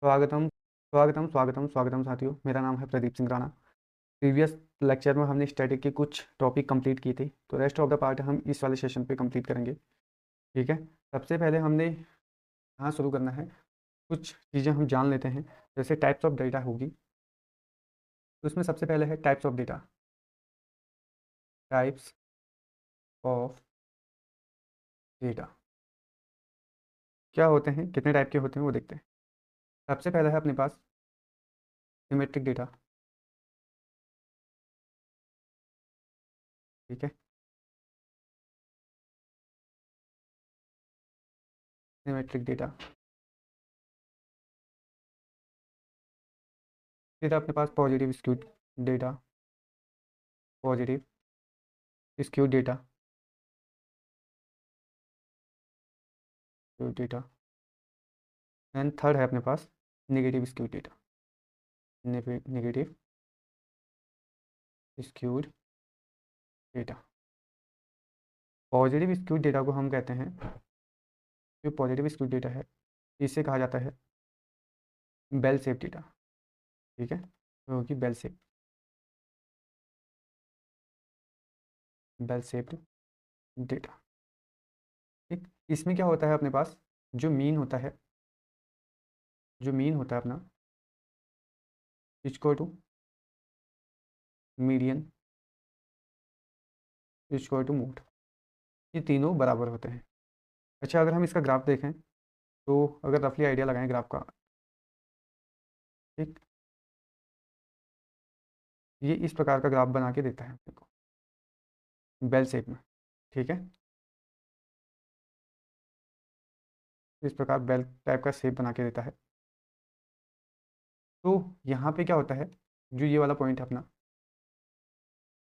स्वागतम स्वागतम स्वागतम स्वागतम साथियों, मेरा नाम है प्रदीप सिंह राणा। प्रीवियस लेक्चर में हमने स्टैटिक के कुछ टॉपिक कंप्लीट किए थे, तो रेस्ट ऑफ द पार्ट हम इस वाले सेशन पे कंप्लीट करेंगे। ठीक है। सबसे पहले हमने यहाँ शुरू करना है, कुछ चीज़ें हम जान लेते हैं। जैसे टाइप्स ऑफ डेटा होगी, तो उसमें सबसे पहले है types of data. Types of data क्या होते हैं, कितने टाइप के होते हैं वो देखते हैं। सबसे पहला है अपने पास सिमेट्रिक डेटा। ठीक है। सिमेट्रिक डेटा, फिर अपने पास positive skewed data. Positive skewed data, data. And third है अपने पास negative skewed data. Negative skewed data. Positive skewed data को हम कहते हैं, जो पॉजिटिव स्क्यूड डेटा है इसे कहा जाता है बेल शेप डेटा। ठीक है, क्योंकि बेल शेप्ड डेटा। ठीक, इसमें क्या होता है अपने पास, जो मीन होता है, जो मीन होता है अपना, equal to median equal to mode, ये तीनों बराबर होते हैं। अच्छा, अगर हम इसका ग्राफ देखें, तो अगर रफली आइडिया लगाएं ग्राफ का, ठीक, ये इस प्रकार का ग्राफ बना के देता है अपने को बेल शेप में। ठीक है, इस प्रकार बेल टाइप का शेप बना के देता है। तो यहाँ पे क्या होता है, जो ये वाला पॉइंट है अपना,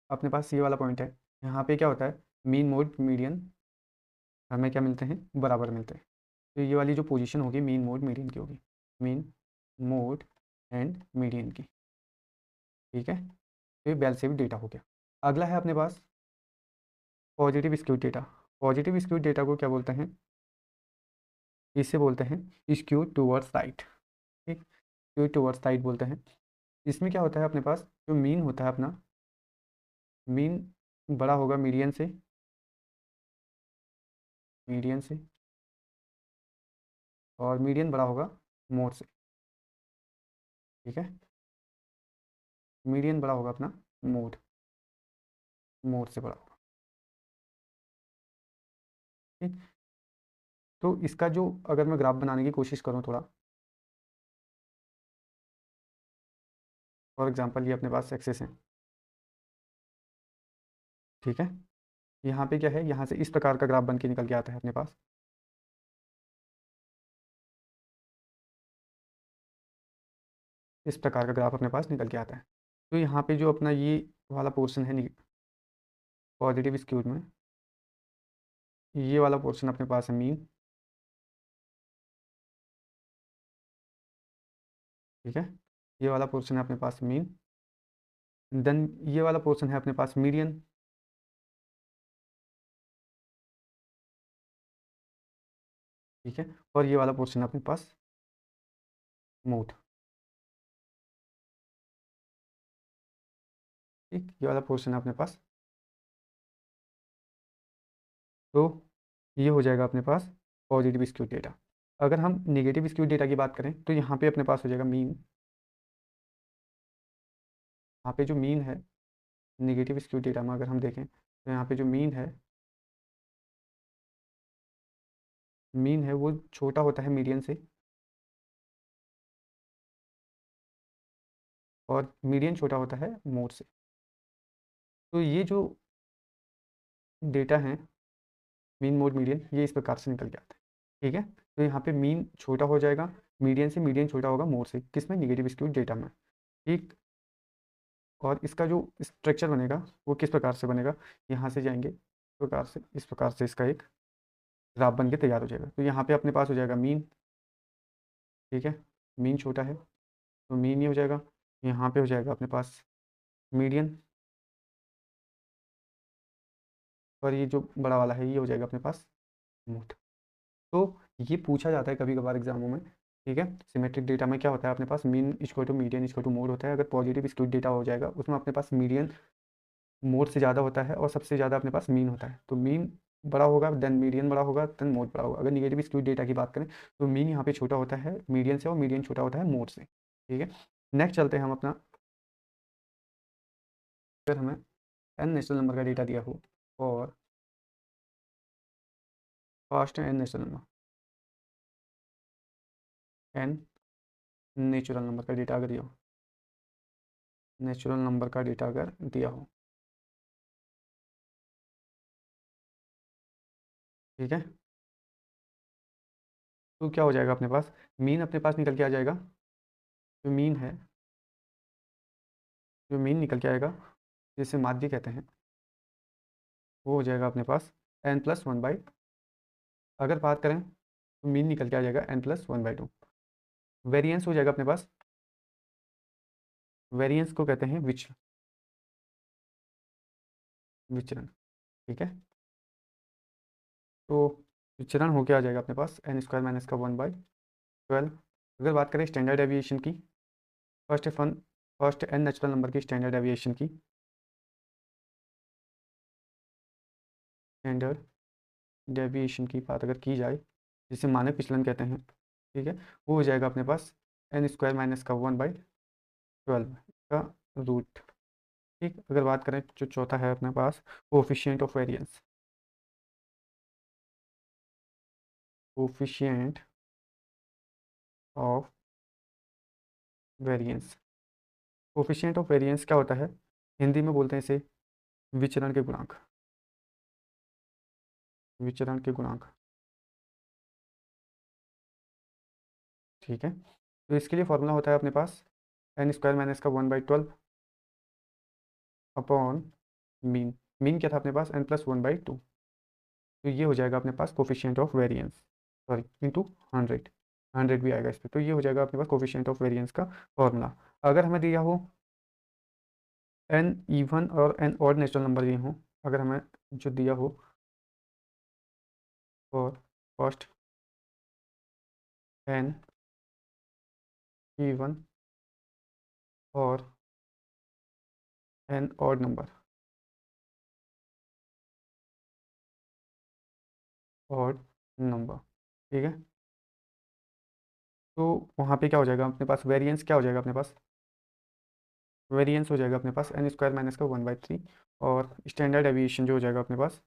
अपने पास ये वाला पॉइंट है, यहाँ पे क्या होता है, मीन मोड मीडियन हमें क्या मिलते हैं, बराबर मिलते हैं। तो ये वाली जो पोजीशन होगी मीन मोड मीडियन की होगी, मीन मोड एंड मीडियन की। ठीक है, तो ये बेल शेप डेटा हो गया। अगला है अपने पास positive skewed data. Positive skewed data को क्या बोलते हैं, इसे बोलते हैं स्क्यूड टूवर्ड्स राइट। ठीक, स्क्यूड टूवर्ड्स राइट बोलते हैं। इसमें क्या होता है अपने पास, जो मीन होता है अपना, मीन बड़ा होगा मीडियन से, और मीडियन बड़ा होगा मोड से। ठीक है, मीडियन बड़ा होगा अपना मोड, मोड से बड़ा होगा। ठीक, तो इसका जो, अगर मैं ग्राफ बनाने की कोशिश करूँ थोड़ा, फॉर एग्जांपल ये अपने पास एक्सेस है। ठीक है, यहाँ पे क्या है, यहाँ से इस प्रकार का ग्राफ बन के निकल के आता है अपने पास। इस प्रकार का ग्राफ अपने पास निकल के आता है। तो यहाँ पे जो अपना ये वाला पोर्शन है पॉजिटिव स्क्यूड में, ये वाला पोर्शन अपने पास है मीन। ठीक है, ये वाला पोर्शन है अपने पास मीन। देन ये वाला पोर्शन है अपने पास मीडियन। ठीक है, और ये वाला पोर्शन है अपने पास मोड। ठीक, ये वाला पोर्शन है अपने पास। तो ये हो जाएगा अपने पास पॉजिटिव स्क्यू डेटा। अगर हम नेगेटिव स्क्यू डेटा की बात करें, तो यहाँ पे अपने पास हो जाएगा मीन। यहाँ पे जो मीन है नेगेटिव स्क्यू डेटा में, अगर हम देखें तो यहाँ पे जो मीन है वो छोटा होता है मीडियन से, और मीडियन छोटा होता है मोड से। तो ये जो डेटा है मीन मोड मीडियन, ये इस प्रकार से निकल के आता है। ठीक है, तो यहाँ पे मीन छोटा हो जाएगा मीडियन से, मीडियन छोटा होगा मोड से, किसमें, नेगेटिव स्क्यू डेटा में। ठीक, और इसका जो स्ट्रक्चर बनेगा वो किस प्रकार से बनेगा, यहाँ से जाएंगे इस प्रकार से, इस प्रकार से इसका एक ग्राफ बन के तैयार हो जाएगा। तो यहाँ पे अपने पास हो जाएगा मीन। ठीक है, मीन छोटा है तो मीन ये हो जाएगा, यहाँ पे हो जाएगा अपने पास मीडियन, और ये जो बड़ा वाला है ये हो जाएगा अपने पास मोड। तो ये पूछा जाता है कभी कभार एग्जामों में, ठीक है। सिमेट्रिक डेटा में क्या होता है अपने पास, mean equal to median equal to mode होता है। अगर पॉजिटिव स्क्यूड डेटा हो जाएगा उसमें अपने पास मीडियन मोड से ज़्यादा होता है और सबसे ज़्यादा अपने पास मीन होता है। तो मीन बड़ा होगा, देन मीडियन बड़ा होगा, देन मोड बड़ा होगा। अगर निगेटिव स्क्यूड डेटा की बात करें तो मीन यहाँ पे छोटा होता है मीडियन से और मीडियन छोटा होता है मोड से। ठीक है। नेक्स्ट चलते हैं हम अपना, अगर हमें एन नेचुरल नंबर का डेटा दिया हो और first n natural number, n natural number का डेटा अगर दिया हो, नेचुरल नंबर का डेटा अगर दिया हो, ठीक है, तो क्या हो जाएगा अपने पास, मीन अपने पास निकल के आ जाएगा। जो मीन है, जो मीन निकल के आएगा जिसे माध्य कहते हैं, वो हो जाएगा अपने पास n+1/, अगर बात करें तो मीन निकल के आ जाएगा n+1/2। वेरिएंस हो जाएगा अपने पास, वेरिएंस को कहते हैं विचरण। ठीक है। तो विचरण हो के आ जाएगा अपने पास n² - 1/12। अगर बात करें स्टैंडर्ड डेविएशन की, फर्स्ट एन नेचुरल नंबर की स्टैंडर्ड डेविएशन की, स्टैंडर्ड डेविएशन की बात अगर की जाए, जिसे मानक विचलन कहते हैं, ठीक है, वो हो जाएगा अपने पास n² - 1/12 का रूट। ठीक। अगर बात करें जो चौथा है अपने पास, coefficient of variance, coefficient of variance, coefficient of variance क्या होता है, हिंदी में बोलते हैं इसे विचरण के गुणांक, विचरण के गुणांक। ठीक है। तो इसके लिए फॉर्मूला होता है अपने पास n² - 1/12 अपॉन मीन। मीन क्या था अपने पास n+1/2। तो ये हो जाएगा अपने पास coefficient of variance, sorry into 100, 100 भी आएगा इस पर। तो ये हो जाएगा अपने पास कोफिशिएंट ऑफ वेरिएंस का फॉर्मूला। अगर हमें दिया हो एन इवन और एन ऑड नेचुरल नंबर दिए हों, अगर हमें जो दिया हो और फर्स्ट एन इवन और n odd number, odd number, ठीक है, तो वहाँ पे क्या हो जाएगा अपने पास, वेरिएंस क्या हो जाएगा अपने पास, वेरिएंस हो जाएगा अपने पास n² - 1/3, और स्टैंडर्ड डेविएशन जो हो जाएगा अपने पास,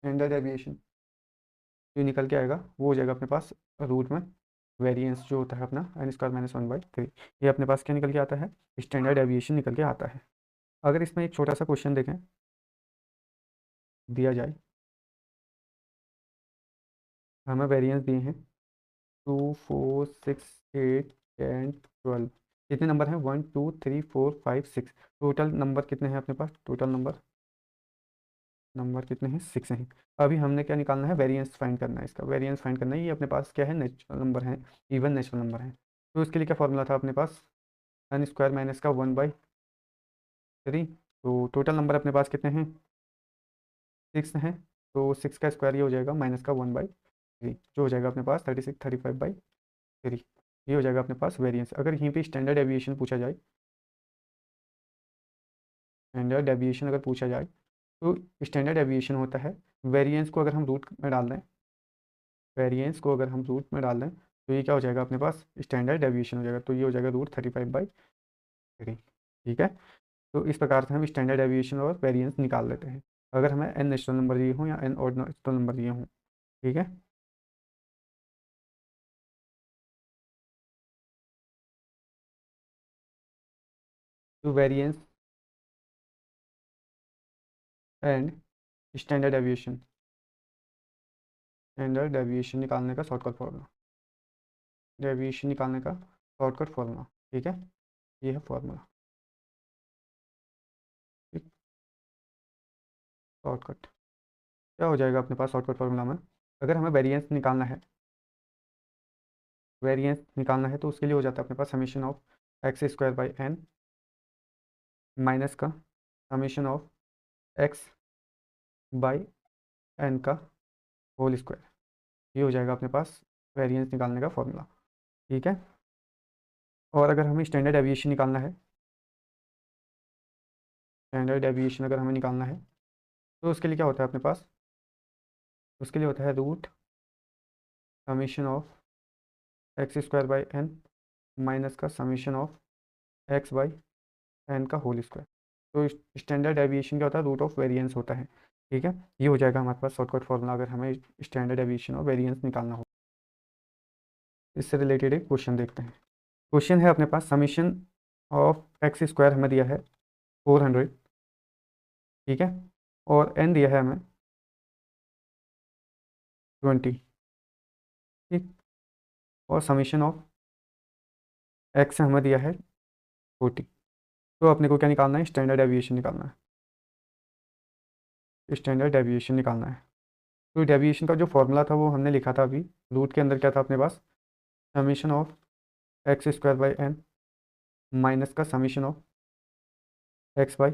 स्टैंडर्ड डेविएशन जो निकल के आएगा वो हो जाएगा अपने पास रूट में वेरिएंस जो होता है अपना n² - 1/3। ये अपने पास क्या निकल के आता है, स्टैंडर्ड डेविएशन निकल के आता है। अगर इसमें एक छोटा सा क्वेश्चन देखें, दिया जाए, हमें वेरिएंस दिए हैं 2, 4, 6, 8, 10, 12, कितने नंबर हैं, 1, 2, 3, 4, 5, 6, टोटल नंबर कितने हैं अपने पास, टोटल नंबर, नंबर कितने हैं, 6 हैं। अभी हमने क्या निकालना है, वेरिएंस फाइंड करना है, इसका वेरिएंस फाइंड करना है। ये अपने पास क्या है, नेचुरल नंबर है, इवन नेचुरल नंबर है। तो इसके लिए क्या फॉर्मूला था अपने पास, n² - 1/3। तो टोटल नंबर अपने पास कितने हैं, 6 हैं। तो 6 का स्क्वायर ये हो जाएगा -1/3, जो हो जाएगा अपने पास 36, 35/3। ये हो जाएगा अपने पास वेरिएंस। अगर यहीं पे स्टैंडर्ड डेविएशन पूछा जाए, स्टैंडर्ड डेविएशन अगर पूछा जाए, तो स्टैंडर्ड डेविएशन होता है, वेरिएंस को अगर हम रूट में डाल दें, वेरिएंस को अगर हम रूट में डाल दें तो ये क्या हो जाएगा अपने पास, स्टैंडर्ड डेविएशन हो जाएगा। तो ये हो जाएगा √35/3। ठीक है। तो इस प्रकार से हम स्टैंडर्ड डेविएशन और वेरिएंस निकाल लेते हैं, अगर हमें एन नेचुरल नंबर दिए हों या एन ऑड नेचुरल नंबर दिए हों। ठीक है। तो variance and standard deviation, standard deviation निकालने का शॉर्टकट फॉर्मूला, डेविएशन निकालने का शॉर्टकट फॉर्मूला। ठीक है। ये है फॉर्मूला। ठीक। शॉर्टकट क्या हो जाएगा अपने पास शॉर्टकट फॉर्मूला में, अगर हमें वेरिएंस निकालना है, वेरिएंस निकालना है तो उसके लिए हो जाता है अपने पास summation of x² n minus का समीशन ऑफ x/n का होल स्क्वायर। ये हो जाएगा अपने पास वेरिएंस निकालने का फॉर्मूला। ठीक है। और अगर हमें स्टैंडर्ड डेविएशन निकालना है, स्टैंडर्ड डेविएशन अगर हमें निकालना है तो उसके लिए क्या होता है अपने पास, उसके लिए होता है root summation of x square by n minus का summation of x by n का होल स्क्वायर। तो स्टैंडर्ड डेविएशन क्या होता है, रूट ऑफ वेरिएंस होता है। ठीक है, ये हो जाएगा हमारे पास शॉर्टकट फॉर्मूला अगर हमें स्टैंडर्ड डेविएशन और वेरिएंस निकालना हो। इससे रिलेटेड एक क्वेश्चन देखते हैं। क्वेश्चन है अपने पास समीशन ऑफ एक्स स्क्वायर हमें दिया है 400। ठीक है, और एन दिया है हमें 20। ठीक, और समीशन ऑफ एक्स हमें दिया है 40। तो अपने को क्या निकालना है, स्टैंडर्ड डेविएशन निकालना है, स्टैंडर्ड डेविएशन निकालना है। तो डेविएशन का जो फॉर्मूला था वो हमने लिखा था अभी, रूट के अंदर क्या था अपने पास, summation of x square by n minus का summation of x by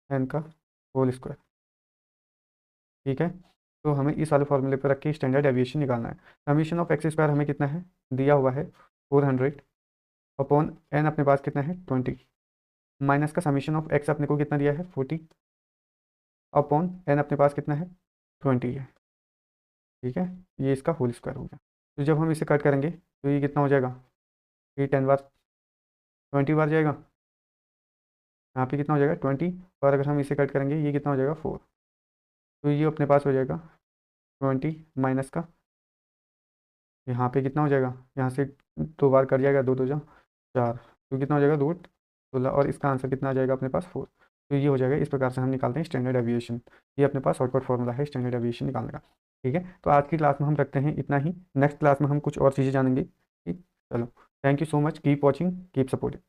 n का होल स्क्वायर। ठीक है, तो हमें इस वाले फॉर्मूले पर रख के स्टैंडर्ड डेविएशन निकालना है। समीशन ऑफ एक्स स्क्वायर हमें कितना है, दिया हुआ है 400 अपॉन एन अपने पास कितना है 20, माइनस का समीशन ऑफ एक्स अपने को कितना दिया है 40 अपॉन एन अपने पास कितना है 20 है। ठीक है, ये इसका होल स्क्वायर हो गया। तो जब हम इसे कट करेंगे तो ये कितना हो जाएगा, ये 10 बार 20 बार जाएगा, यहाँ पे कितना हो जाएगा 20, और अगर हम इसे कट करेंगे ये कितना हो जाएगा 4। तो ये अपने पास हो जाएगा 20 माइनस का, यहाँ पे कितना हो जाएगा, यहाँ से 2 बार कट जाएगा, 2 2 जा 4, तो कितना हो जाएगा रूट 16, और इसका आंसर कितना आ जाएगा अपने पास 4। तो ये हो जाएगा, इस प्रकार से हम निकालते हैं स्टैंडर्ड एविएशन। ये अपने पास शॉर्टकट फॉर्मूला है स्टैंडर्ड एविएशन निकालने का। ठीक है, तो आज की क्लास में हम रखते हैं इतना ही, नेक्स्ट क्लास में हम कुछ और चीज़ें जानेंगे। ठीक, चलो, thank you so much, keep watching, keep supporting.